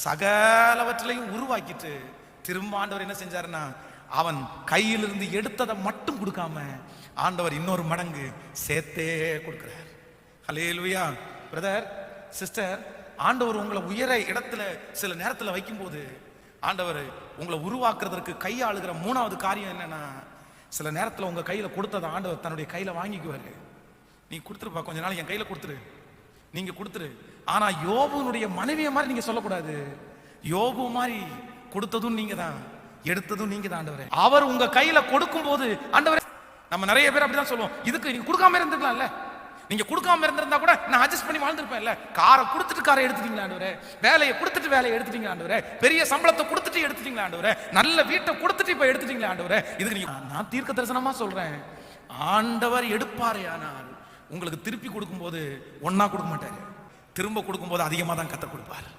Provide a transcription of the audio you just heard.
சகலவற்றிலையும் உருவாக்கிட்டு திரும்ப ஆண்டவர் என்ன செஞ்சாருன்னா, அவன் கையிலிருந்து எடுத்ததை மட்டும் கொடுக்காம ஆண்டவர் இன்னொரு மடங்கு சேர்த்தே கொடுக்கிறார். ஹல்லேலூயா. பிரதர், சிஸ்டர், ஆண்டவர் உங்களை உயர இடத்துல சில நேரத்தில் வைக்கும்போது ஆண்டவர் உங்களை உருவாக்குறதற்கு கையாளுகிற மூணாவது காரியம் என்னன்னா, சில நேரத்தில் உங்க கையில கொடுத்ததை ஆண்டவர் தன்னுடைய கையில வாங்கிக்குவாரு. நீ கொடுத்துருப்பா, கொஞ்ச நாள் என் கையில கொடுத்துரு, நீங்க கொடுத்துரு. ஆனா யோபுனுடைய மனைவிய மாதிரி நீங்க சொல்லக்கூடாது. யோபு மாதிரி கொடுத்ததும் நீங்க தான், எடுத்ததும் நீங்க தான் ஆண்டவரே. அவர் உங்க கையில கொடுக்கும் போது ஆண்டவரே, நம்ம நிறைய பேர் அப்படிதான் சொல்லுவோம், இதுக்கு நீங்க கொடுக்காம இருந்திருக்கலாம்ல, நீங்க கொடுக்காம இருந்திருந்தா கூட நான் அட்ஜஸ்ட் பண்ணி வாழ்ந்துருப்பேன்ல. காரை கொடுத்துட்டு காரை எடுத்துட்டீங்களா ஆண்டவரே, வேலையை கொடுத்துட்டு வேலையை எடுத்துட்டீங்களா ஆண்டவரே, பெரிய சம்பளத்தை கொடுத்துட்டு எடுத்துட்டீங்களா ஆண்டவரே, நல்ல வீட்டை கொடுத்துட்டு இப்ப எடுத்துட்டீங்களா ஆண்டவரே. இதுக்கு நீங்க, நான் தீர்க்க தரிசனமா சொல்றேன், ஆண்டவர் எடுப்பாரே, ஆனால் உங்களுக்கு திருப்பி கொடுக்கும் போது ஒன்னா கொடுக்க மாட்டாரு, திரும்ப கொடுக்கும் போது அதிகமா தான் கத்த கொடுப்பாரு.